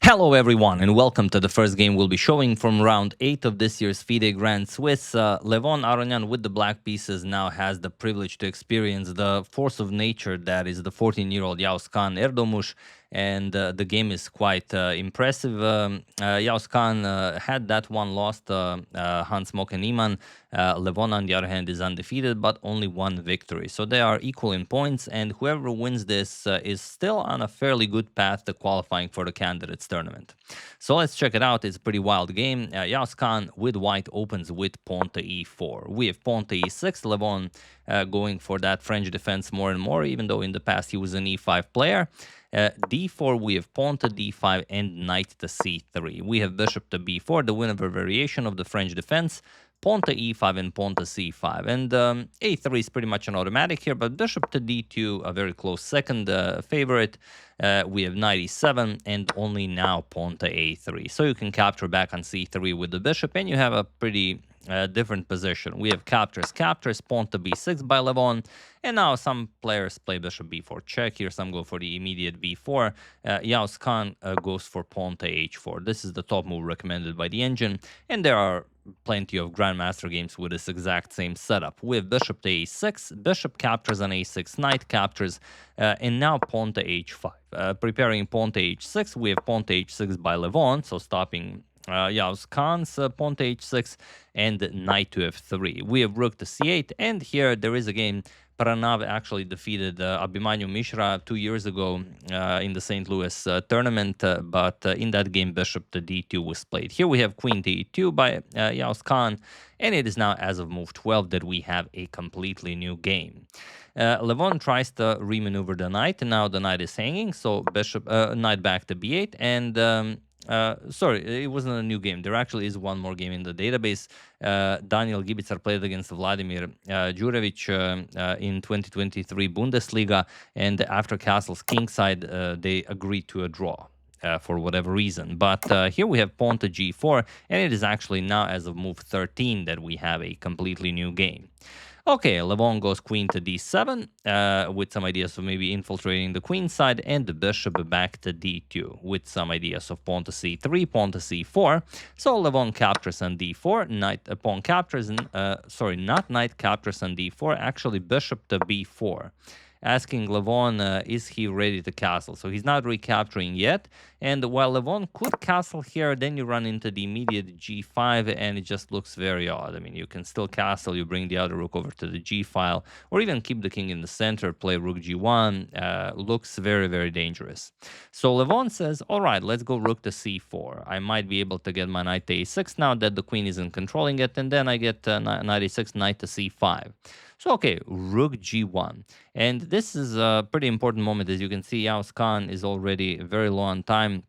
Hello everyone and welcome to the first game we'll be showing from round 8 of this year's FIDE Grand Swiss. Levon Aronian with the black pieces now has the privilege to experience the force of nature that is the 14-year-old Yağız Kaan Erdogmuş, and the game is quite impressive. Yağız Kaan had that one loss to Hans Mokeniman. Levon, on the other hand, is undefeated, but only one victory. So they are equal in points, and whoever wins this is still on a fairly good path to qualifying for the candidates tournament. So let's check it out. It's a pretty wild game. Yağız Kaan with white opens with pawn to e4. We have pawn to e6. Levon going for that French defense more and more, even though in the past he was an e5 player. d4, we have pawn to d5 and knight to c3. We have bishop to b4, the Winawer variation of the French defense, pawn to e5 and pawn to c5. And a3 is pretty much an automatic here, but bishop to d2, a very close second favorite. We have knight e7 and only now pawn to a3. So you can capture back on c3 with the bishop, and you have a pretty different position. We have captures, pawn to b6 by Levon, and now some players play bishop b4 check. Here some go for the immediate b4. Yağız Kaan goes for pawn to h4. This is the top move recommended by the engine, and there are plenty of grandmaster games with this exact same setup. We have bishop to a6, bishop captures on a6, knight captures, and now pawn to h5. Preparing pawn to h6, we have pawn to h6 by Levon, so stopping Yağız Kaan's pawn to h6, and knight to f3. We have rook to c8, and here there is a game. Pranav actually defeated Abhimanyu Mishra 2 years ago in the St. Louis tournament, but in that game bishop to d2 was played. Here we have queen to e2 by Yağız Kaan, and it is now as of move 12 that we have a completely new game. Levon tries to remaneuver the knight, and now the knight is hanging, so bishop knight back to b8, and sorry, it wasn't a new game. There actually is one more game in the database. Daniel Gibicar played against Vladimir Đurević in 2023 Bundesliga, and after Castle's kingside, they agreed to a draw. For whatever reason. But here we have pawn to g4, and it is actually now as of move 13 that we have a completely new game. Okay, Levon goes queen to d7 with some ideas of maybe infiltrating the queen side, and the bishop back to d2 with some ideas of pawn to c3, pawn to c4. So Levon captures on d4, knight pawn captures, sorry, not knight captures on d4, actually bishop to b4. Asking Levon, is he ready to castle? So he's not recapturing yet. And while Levon could castle here, then you run into the immediate g5, and it just looks very odd. I mean, you can still castle, you bring the other rook over to the g file, or even keep the king in the center, play rook g1. Looks very, very dangerous. So Levon says, all right, let's go rook to c4. I might be able to get my knight to a6 now that the queen isn't controlling it, and then I get knight a6, knight to c5. So, okay, rook g1. And this is a pretty important moment. As you can see, Yağız Kaan is already very low on time,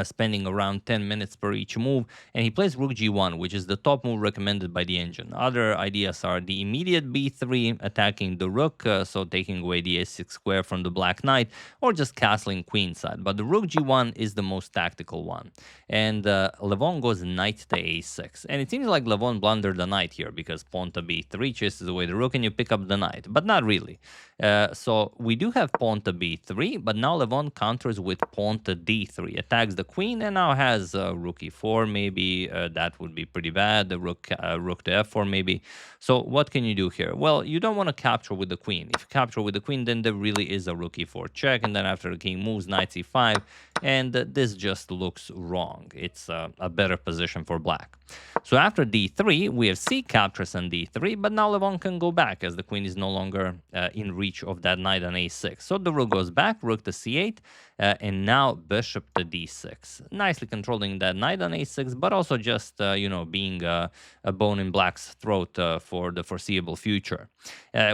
spending around 10 minutes per each move, and he plays rook g1, which is the top move recommended by the engine. Other ideas are the immediate b3, attacking the rook, so taking away the a6 square from the black knight, or just castling queenside. But the rook g1 is the most tactical one. And Levon goes knight to a6. And it seems like Levon blundered the knight here, because pawn to b3 chases away the rook, and you pick up the knight. But not really. So we do have pawn to b3, but now Levon counters with pawn to d3, attacks the queen, and now has rook e4 maybe. That would be pretty bad. The rook to f4 maybe. So what can you do here? Well, you don't want to capture with the queen. If you capture with the queen, then there really is a rook e4 check, and then after the king moves, knight c5, and this just looks wrong. It's a better position for black. So after d3, we have c captures on d3, but now Levon can go back as the queen is no longer in reach of that knight on a6. So the rook goes back, rook to c8, and now bishop to d6. Nicely controlling that knight on a6, but also just, you know, being a bone in black's throat for the foreseeable future.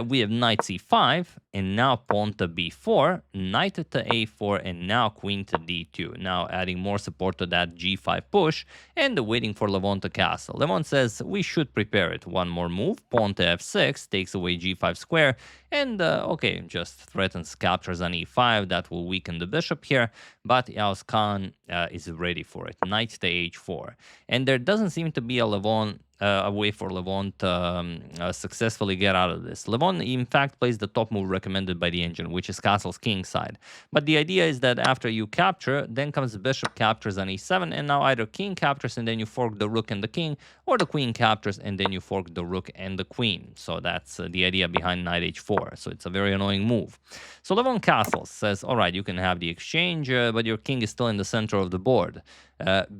We have knight c5, and now pawn to b4, knight to a4, and now queen to d2. Now adding more support to that g5 push, and waiting for Levon to castle. Levon says we should prepare it. One more move, pawn to f6, takes away g5 square, and okay, just threatens captures on e5. That will weaken the bishop here, but Yağız Kaan is ready for it. Knight to h4. And there doesn't seem to be a Levon a way for Levon to successfully get out of this. Levon, in fact, plays the top move recommended by the engine, which is castles king side. But the idea is that after you capture, then comes the bishop captures on e7, and now either king captures and then you fork the rook and the king, or the queen captures and then you fork the rook and the queen. So that's the idea behind knight h4. So it's a very annoying move. So Levon castles, says, all right, you can have the exchange, but your king is still in the center of the board.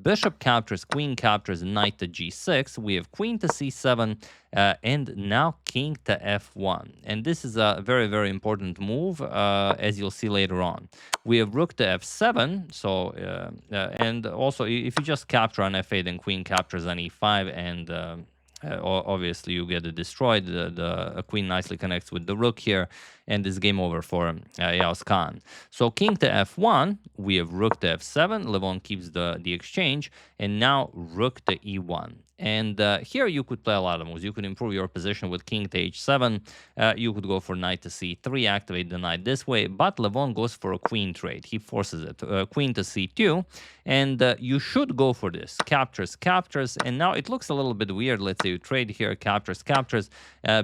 Bishop captures, queen captures, knight to g6. We have queen to c7, and now king to f1. And this is a very, very important move, as you'll see later on. We have rook to f7. So, and also, if you just capture on f8, then queen captures on e5, and obviously you get it destroyed. The queen nicely connects with the rook here, and it's game over for Yağız Kaan. So king to f1, we have rook to f7. Levon keeps the exchange, and now rook to e1. And here you could play a lot of moves. You could improve your position with king to h7. You could go for knight to c3, activate the knight this way. But Levon goes for a queen trade. He forces it. Queen to c2. And you should go for this. Captures, captures. And now it looks a little bit weird. Let's say you trade here, captures, captures,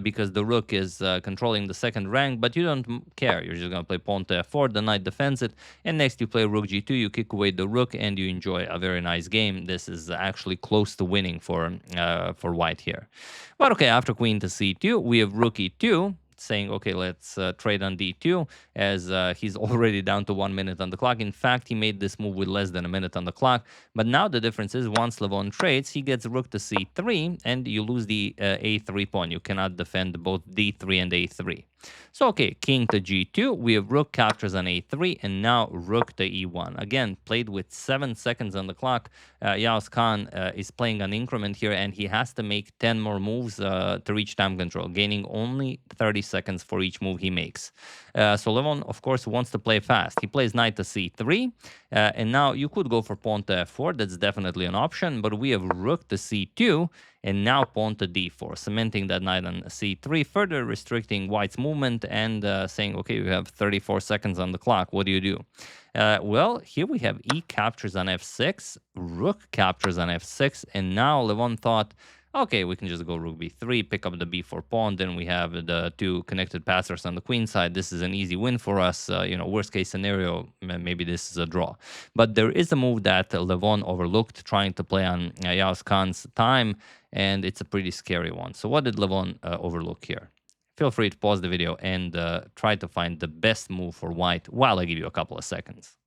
because the rook is controlling the second rank. But you don't care. You're just going to play pawn to f4. The knight defends it. And next you play rook g2. You kick away the rook, and you enjoy a very nice game. This is actually close to winning for white here. But okay, after queen to c2, we have rook e2, saying, okay, let's trade on d2, as he's already down to 1 minute on the clock. In fact, he made this move with less than a minute on the clock. But now the difference is, once Levon trades, he gets rook to c3, and you lose the a3 pawn. You cannot defend both d3 and a3. So, okay, king to g2, we have rook captures on a3, and now rook to e1. Again, played with 7 seconds on the clock. Yağız Kaan is playing an increment here, and he has to make 10 more moves to reach time control, gaining only 30 seconds for each move he makes. So Levon, of course, wants to play fast. He plays knight to c3, and now you could go for pawn to f4. That's definitely an option, but we have rook to c2, and now pawn to d4, cementing that knight on c3, further restricting white's movement, and saying, okay, you have 34 seconds on the clock. What do you do? Well, here we have e captures on f6, rook captures on f6, and now Levon thought, okay, we can just go rook b3, pick up the b4 pawn, then we have the two connected passers on the queen side. This is an easy win for us. Worst case scenario, maybe this is a draw. But there is a move that Levon overlooked, trying to play on Yağız Kaan's time, and it's a pretty scary one. So what did Levon overlook here? Feel free to pause the video and try to find the best move for white while I give you a couple of seconds.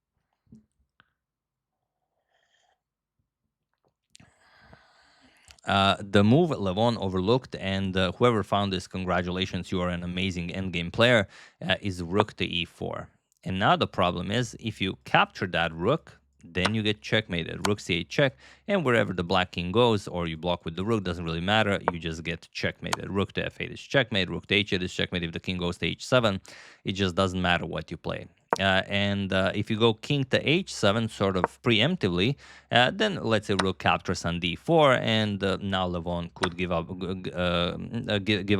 The move Levon overlooked, and whoever found this, congratulations, you are an amazing endgame player, is rook to e4. And now the problem is, if you capture that rook, then you get checkmated. Rook c8 check, and wherever the black king goes, or you block with the rook, doesn't really matter, you just get checkmated. Rook to f8 is checkmate, rook to h8 is checkmate. If the king goes to h7, it just doesn't matter what you play. And if you go king to h7 sort of preemptively, then let's say rook captures on d4, and now Levon could give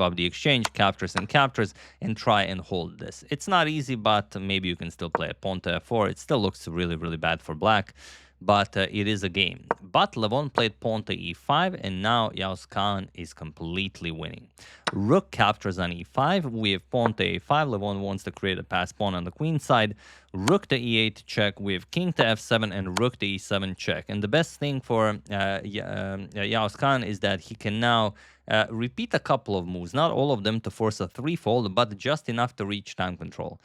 up the exchange, captures and captures, and try and hold this. It's not easy, but maybe you can still play a pawn to f4. It still looks really, really bad for black, but it is a game. But Levon played pawn to e5, and now Yağız Kaan is completely winning. Rook captures on e5. We have pawn to a5. Levon wants to create a pass pawn on the queen side. Rook to e8 check. We have king to f7 and rook to e7 check. And the best thing for Yağız Kaan is that he can now repeat a couple of moves, not all of them to force a threefold, but just enough to reach time control.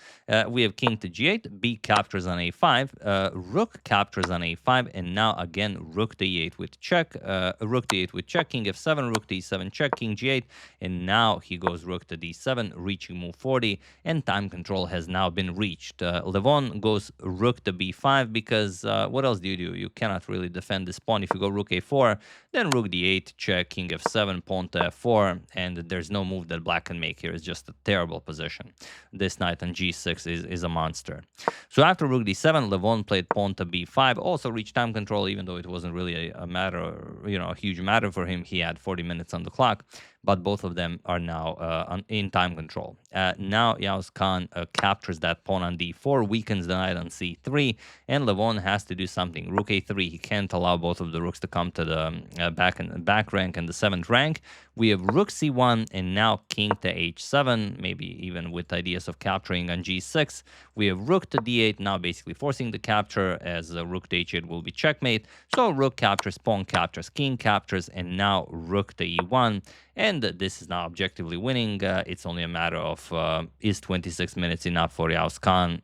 We have king to g8, b captures on a5, rook captures on a5, and now again rook to e8 with check, rook to e8 with check, king f7, rook to e7 check, king g8, and now he goes rook to d7, reaching move 40, and time control has now been reached. Levon goes rook to b5 because what else do? You cannot really defend this pawn. If you go rook a4, then rook d8 check, king f7, pawn to f4, and there's no move that black can make here. It's just a terrible position. This knight on g6 is a monster. So after rook d7, Levon played pawn to b5, also reached time control, even though it wasn't really a matter, a huge matter for him. He had 40 minutes on the clock, but both of them are now in time control. Now Yağız Kaan captures that pawn on d4. We weakens the knight on c3, and Levon has to do something. Rook a3. He can't allow both of the rooks to come to the back rank and the 7th rank. We have rook c1, and now king to h7, maybe even with ideas of capturing on g6. We have rook to d8, now basically forcing the capture, as rook to h8 will be checkmate. So rook captures, pawn captures, king captures, and now rook to e1. And this is now objectively winning. It's only a matter of is 26 minutes enough for Yağız Kaan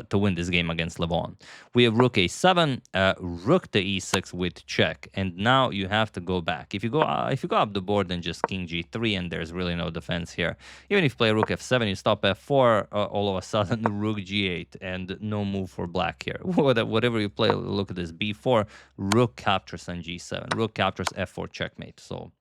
to win this game against Levon. We have rook a7, rook to e6 with check, and now you have to go back. If you go up the board, then just king g3, and there's really no defense here. Even if you play rook f7, you stop f4, all of a sudden rook g8, and no move for black here. Whatever you play, look at this, b4, rook captures on g7, rook captures f4 checkmate. So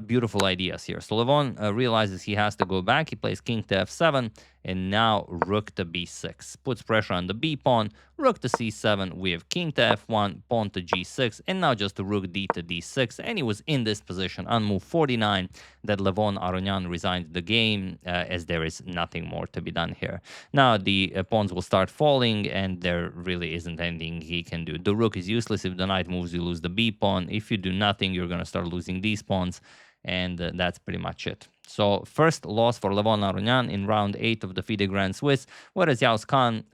beautiful ideas here. So Levon realizes he has to go back. He plays king to f7, and now rook to b6. Puts pressure on the b pawn. Rook to c7. We have king to f1, pawn to g6, and now just a rook d to d6. And he was in this position on move 49 that Levon Aronian resigned the game, as there is nothing more to be done here. Now the pawns will start falling, and there really isn't anything he can do. The rook is useless. If the knight moves, you lose the b pawn. If you do nothing, you're going to start losing these pawns. And that's pretty much it. So first loss for Levon Aronian in round 8 of the FIDE Grand Swiss, whereas Yağız Kaan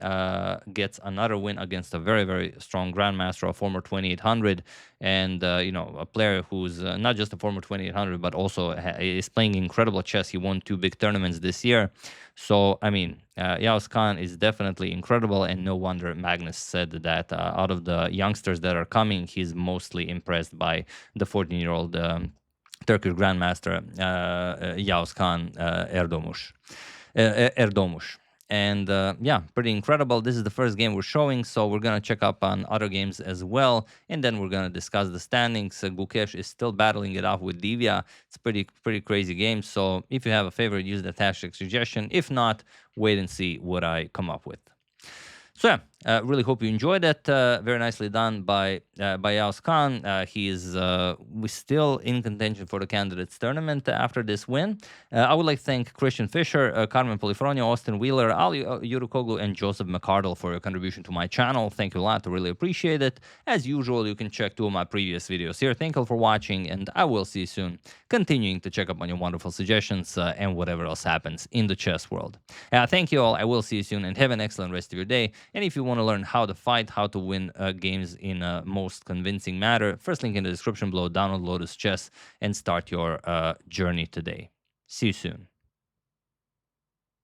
gets another win against a very, very strong grandmaster, a former 2800, and you know, a player who's not just a former 2800, but also is playing incredible chess. He won 2 big tournaments this year. So I mean, Yağız Kaan is definitely incredible, and no wonder Magnus said that out of the youngsters that are coming, he's mostly impressed by the 14-year-old Turkish Grandmaster Yağız Kaan Erdogmuş. And yeah, pretty incredible. This is the first game we're showing, so we're going to check up on other games as well, and then we're going to discuss the standings. Gukesh is still battling it out with Divya. It's pretty crazy game, so if you have a favorite, use the hashtag suggestion. If not, wait and see what I come up with. So yeah, really hope you enjoyed it. Very nicely done by Yağız Kaan. He is still in contention for the candidates tournament after this win. I would like to thank Christian Fisher, Carmen Polifronio, Austin Wheeler, Ali Yurukoglu, and Joseph McCardle for your contribution to my channel. Thank you a lot. I really appreciate it. As usual, you can check 2 of my previous videos here. Thank you for watching, and I will see you soon, continuing to check up on your wonderful suggestions and whatever else happens in the chess world. Thank you all. I will see you soon, and have an excellent rest of your day. And if you want to learn how to fight, how to win games in a most convincing manner, first link in the description below. Download Lotus Chess and start your journey today. See you soon.